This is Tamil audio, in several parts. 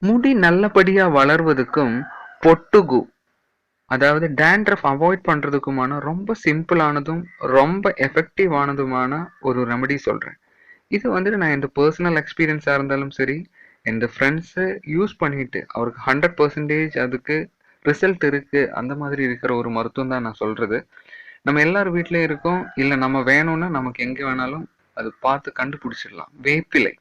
முடி நல்லபடியா வளர்வதுக்கும் பொட்டுகு அதாவது டேண்ட்ரஃப் அவாய்ட் பண்றதுக்குமான ரொம்ப சிம்பிளானதும் ரொம்ப எஃபெக்டிவ் ஆனதுமான ஒரு ரெமெடி சொல்றேன். இது வந்துட்டு நான் இந்த பர்சனல் எக்ஸ்பீரியன்ஸா இருந்தாலும் சரி, இந்த ஃப்ரெண்ட்ஸு யூஸ் பண்ணிட்டு அவருக்கு 100% அதுக்கு ரிசல்ட் இருக்கு அந்த மாதிரி இருக்கிற ஒரு மருத்துவம் தான் நான் சொல்றது. நம்ம எல்லார் வீட்லயும் இருக்கோம். இல்ல நம்ம வேணும்னா நமக்கு எங்க வேணாலும் அது பார்த்து கண்டுபிடிச்சிடலாம். வேப்பிலை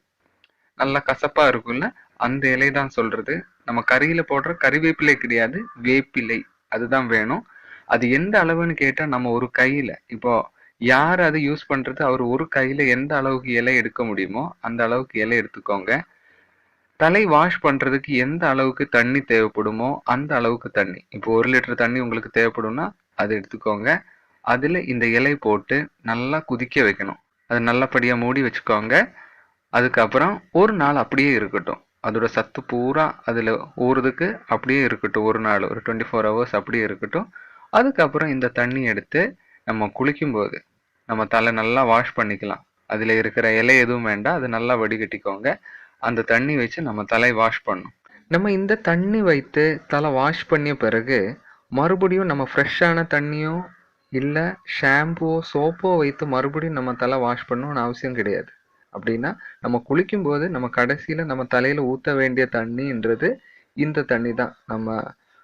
நல்லா கசப்பா இருக்கும்ல, அந்த இலை தான் சொல்றது. நம்ம கறியில போடுற கறிவேப்பிலை கிடையாது, வேப்பிலை. அதுதான் வேணும். அது எந்த அளவுன்னு கேட்டா நம்ம ஒரு கையில இப்போ யார் அதை யூஸ் பண்றது அவர் ஒரு கையில எந்த அளவுக்கு இலை எடுக்க முடியுமோ அந்த அளவுக்கு இலை எடுத்துக்கோங்க. தலை வாஷ் பண்றதுக்கு எந்த அளவுக்கு தண்ணி தேவைப்படுமோ அந்த அளவுக்கு தண்ணி. இப்போ 1 லிட்டர் தண்ணி உங்களுக்கு தேவைப்படும்னா அது எடுத்துக்கோங்க. அதுல இந்த இலை போட்டு நல்லா கொதிக்க வைக்கணும். அது நல்லபடியா மூடி வச்சுக்கோங்க. அதுக்கப்புறம் ஒரு நாள் அப்படியே இருக்கட்டும். அதோட சத்து பூரா அதுல ஊறுறதுக்கு அப்படியே இருக்கட்டும். ஒரு நாள் ஒரு 24 ஹவர்ஸ் அப்படியே இருக்கட்டும். அதுக்கப்புறம் இந்த தண்ணி எடுத்து நம்ம குளிக்கும்போது நம்ம தலை நல்லா வாஷ் பண்ணிக்கலாம். அதுல இருக்கிற இலை எதுவும் வேண்டாம். அது நல்லா வடிகட்டிக்கோங்க. அந்த தண்ணி வச்சு நம்ம தலை வாஷ் பண்ணணும். நம்ம இந்த தண்ணி வைத்து தலை வாஷ் பண்ணிய பிறகு மறுபடியும் நம்ம ஃப்ரெஷ்ஷான தண்ணியோ இல்ல ஷாம்புவோ சோப்போ வைத்து மறுபடியும் நம்ம தலை வாஷ் பண்ணணும்னு அவசியம் கிடையாது. அப்படின்னா நம்ம குளிக்கும்போது நம்ம கடைசியில நம்ம தலையில ஊத்த வேண்டிய தண்ணின்றது இந்த தண்ணி தான். நம்ம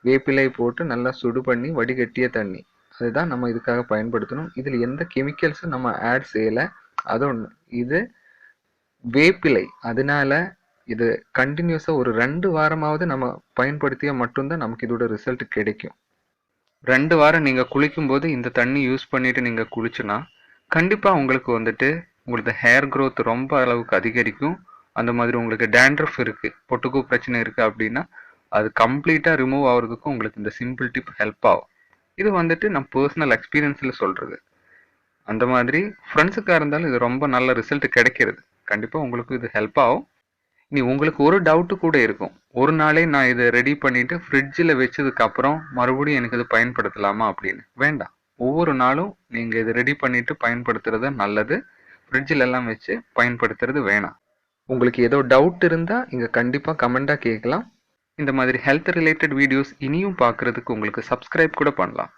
வேப்பிலை போட்டு நல்லா சுடு பண்ணி வடிகட்டிய தண்ணி. அதுதான் நம்ம இதுக்காக பயன்படுத்தணும். இதுல எந்த கெமிக்கல்ஸும் நம்ம ஆட் செய்யல. அது ஒண்ணு. இது வேப்பிலை. அதனால இது கண்டினியூஸா ஒரு 2 வாரமாவது நம்ம பயன்படுத்தியா மட்டும்தான் நமக்கு இதோட ரிசல்ட் கிடைக்கும். 2 வாரம் நீங்க குளிக்கும்போது இந்த தண்ணி யூஸ் பண்ணிட்டு நீங்க குளிச்சுனா கண்டிப்பா உங்களுக்கு வந்துட்டு உங்களுக்கு ஹேர் growth ரொம்ப அளவுக்கு அதிகரிக்கும். அந்த மாதிரி உங்களுக்கு டேண்ட்ரஃப் இருக்கு, பொட்டுக்கு பிரச்சனை இருக்கு அப்படின்னா அது கம்ப்ளீட்டா ரிமூவ் ஆகுறதுக்கும் உங்களுக்கு இந்த சிம்பிள் டிப் ஹெல்ப் ஆகும். இது வந்துட்டு நான் பர்சனல் எக்ஸ்பீரியன்ஸ்ல சொல்றது. அந்த மாதிரி ஃப்ரெண்ட்ஸுக்கா இருந்தாலும் இது ரொம்ப நல்ல ரிசல்ட் கிடைக்கிறது. கண்டிப்பா உங்களுக்கு இது ஹெல்ப் ஆகும். இனி உங்களுக்கு ஒரு டவுட் கூட இருக்கும். ஒரு நாளே நான் இதை ரெடி பண்ணிட்டு ஃப்ரிட்ஜில் வச்சதுக்கு அப்புறம் மறுபடியும் எனக்கு இது பயன்படுத்தலாமா அப்படின்னு. வேண்டாம். ஒவ்வொரு நாளும் நீங்க இதை ரெடி பண்ணிட்டு பயன்படுத்துறது நல்லது. ஃப்ரிட்ஜில் எல்லாம் வச்சு பயன்படுத்துறது வேணாம். உங்களுக்கு ஏதோ டவுட் இருந்தா இங்க கண்டிப்பா கமெண்டா கேட்கலாம். இந்த மாதிரி ஹெல்த் ரிலேட்டட் வீடியோஸ் இனியும் பார்க்கறதுக்கு உங்களுக்கு சப்ஸ்கிரைப் கூட பண்ணலாம்.